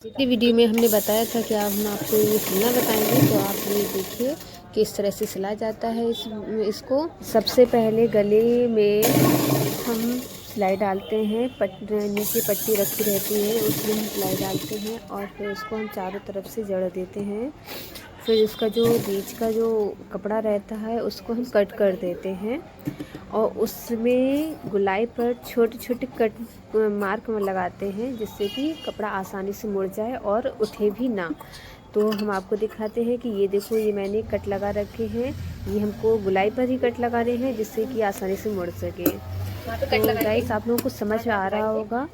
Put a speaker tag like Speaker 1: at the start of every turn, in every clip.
Speaker 1: पिछली वीडियो में हमने बताया था कि अब हम आपको ये सिलना बताएंगे, तो आप ये देखिए कि इस तरह से सिला जाता है। इसको सबसे पहले गले में हम सिलाई डालते हैं। नीचे पट्टी रखी रहती है, उसमें हम सिलाई डालते हैं और फिर उसको हम चारों तरफ से जड़ देते हैं। फिर इसका जो बीच का जो कपड़ा रहता है उसको हम कट कर देते हैं और उसमें गुलाई पर छोटे छोटे कट मार्क लगाते हैं, जिससे कि कपड़ा आसानी से मुड़ जाए और उठे भी ना। तो हम आपको दिखाते हैं कि ये देखो, ये मैंने कट लगा रखे हैं। ये हमको गुलाई पर ही कट लगाने हैं, जिससे कि आसानी से मुड़ सके। तो गाइस, आप लोगों को समझ में आ रहा होगा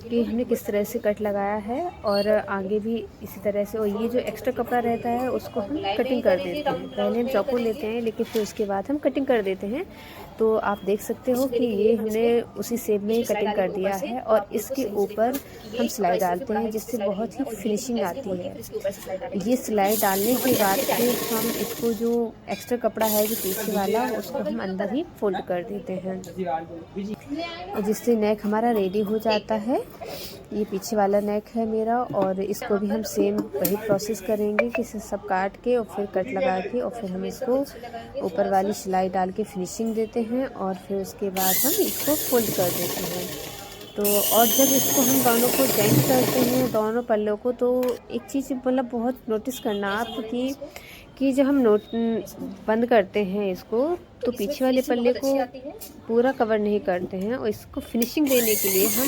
Speaker 1: कि हमने किस तरह से कट लगाया है, और आगे भी इसी तरह से। और ये जो एक्स्ट्रा कपड़ा रहता है उसको हम कटिंग कर देते हैं। पहले हम चौको लेते हैं, लेकिन फिर उसके बाद हम कटिंग कर देते हैं। तो आप देख सकते हो कि ये हमने उसी शेप में कटिंग कर दिया है, और इसके ऊपर हम सिलाई डालते हैं, जिससे बहुत ही फिनिशिंग आती है। ये सिलाई डालने के बाद फिर हम इसको जो एक्स्ट्रा कपड़ा है जो पीछे वाला, उसको हम अंदर ही फोल्ड कर देते हैं, और जिससे नेक हमारा रेडी हो जाता है। ये पीछे वाला नेक है मेरा, और इसको भी हम सेम वही प्रोसेस करेंगे कि सब काट के और फिर कट लगा के, और फिर हम इसको ऊपर वाली सिलाई डाल के फिनिशिंग देते हैं, और फिर उसके बाद हम इसको फोल्ड कर देते हैं। तो और जब इसको हम दोनों को जॉइंट करते हैं, दोनों पल्लों को, तो एक चीज़ मतलब बहुत नोटिस करना आप कि जब हम बंद करते हैं इसको, तो पीछे वाले पल्ले को पूरा कवर नहीं करते हैं, और इसको फिनिशिंग देने के लिए हम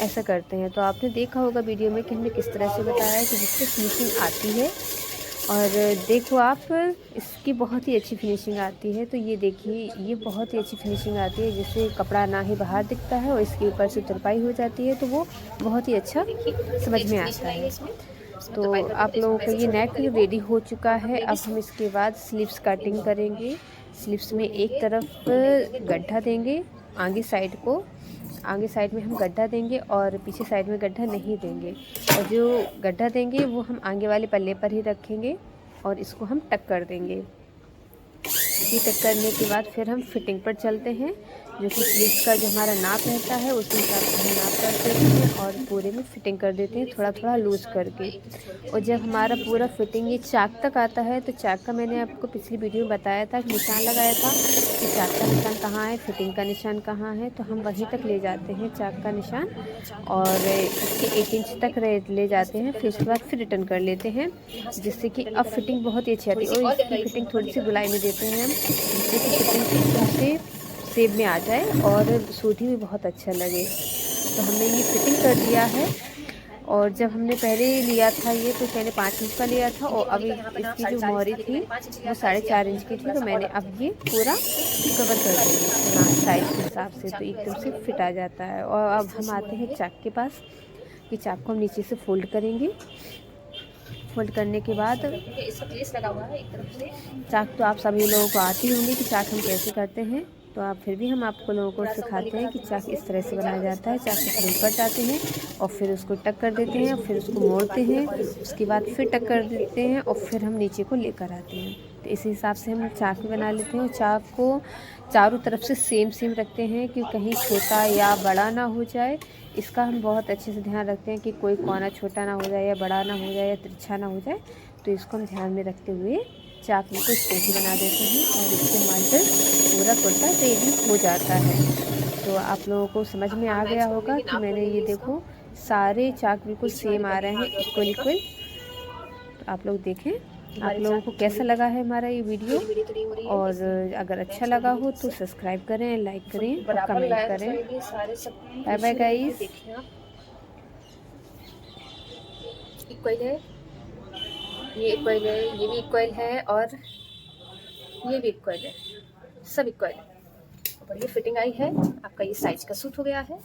Speaker 1: ऐसा करते हैं। तो आपने देखा होगा वीडियो में कि हमने किस तरह से बताया कि जिससे फिनिशिंग आती है। और देखो आप, इसकी बहुत ही अच्छी फिनिशिंग आती है। तो ये देखिए, ये बहुत ही अच्छी फिनिशिंग आती है, जिससे कपड़ा ना ही बाहर दिखता है और इसके ऊपर से तुरपाई हो जाती है, तो वो बहुत ही अच्छा समझ में आता है। तो आप लोगों का ये नेक रेडी हो चुका है। अब हम इसके बाद स्लीव्स कटिंग करेंगे। स्लीव्स में एक तरफ गड्ढा देंगे, आगे साइड में हम गड्ढा देंगे और पीछे साइड में गड्ढा नहीं देंगे। और जो गड्ढा देंगे वो हम आगे वाले पल्ले पर ही रखेंगे, और इसको हम टक कर देंगे। ये टक करने के बाद फिर हम फिटिंग पर चलते हैं, जो कि स्लीव्स का जो हमारा नाप रहता है उसी हिसाब से हम नाप कर देते हैं और पूरे में फिटिंग कर देते हैं, थोड़ा थोड़ा लूज करके। और जब हमारा पूरा फिटिंग ये चाक तक आता है, तो चाक का मैंने आपको पिछली वीडियो में बताया था, निशान लगाया था कि चाक का निशान कहाँ है, फिटिंग का निशान कहाँ है। तो हम वहीं तक ले जाते हैं चाक का निशान, और इसके 1 इंच तक ले जाते हैं। फिर उसके बाद फिर रिटर्न कर लेते हैं, जिससे कि अब फिटिंग बहुत ही अच्छी आती है। और इसकी फिटिंग थोड़ी सी गुलाई में देते हैं हम, जिससे कि फिटिंग एकदम से शेप में आ जाए और सूठी भी बहुत अच्छा लगे। तो हमने ये फिटिंग कर दिया है। और जब हमने पहले लिया था ये, तो मैंने 5 इंच का लिया था, और अभी इसकी जो मोहरी थी वो 4.5 इंच की थी। तो मैंने अब ये पूरा कवर कर दिया इसको साइज के हिसाब से, तो एकदम से फिट आ जाता है। और अब हम आते हैं चाक के पास, कि चाक को हम नीचे से फोल्ड करेंगे। फोल्ड करने के बाद चाक तो आप सभी लोगों को आती होंगी कि चाक हम कैसे करते हैं, तो आप फिर भी हम आपको लोगों को सिखाते हैं कि चाक इस तरह से बनाया जाता है। चाक को ऊपर जाते हैं और फिर उसको टक कर देते हैं, और फिर उसको मोड़ते हैं, उसके बाद फिर टक कर देते हैं, और फिर हम नीचे को लेकर आते हैं। तो इसी हिसाब से हम चाक भी बना लेते हैं। और चाक को चारों तरफ से सेम रखते हैं कि कहीं छोटा या बड़ा ना हो जाए। इसका हम बहुत अच्छे से ध्यान रखते हैं कि कोई कोना छोटा ना हो जाए, या बड़ा ना हो जाए, या तिरछा ना हो जाए। तो इसको हम ध्यान में रखते हुए चाक में कुछ पेटी बना देते हैं, और इससे हमारे पूरा कुर्ता रेडी हो जाता है। तो आप लोगों को समझ में आ गया होगा कि मैंने ये देखो, सारे चाक बिल्कुल सेम आ रहे हैं, इक्वल। तो आप लोग देखें, आप लोगों को कैसा लगा है हमारा ये वीडियो। और अगर अच्छा लगा हो तो सब्सक्राइब करें, लाइक करें और कमेंट करें। Bye bye guys.
Speaker 2: इक्वल है, ये इक्वल है, ये भी इक्वल है, और ये भी इक्वल है, सब इक्वल है। और ये फिटिंग आई है, आपका ये साइज का सूट हो गया है।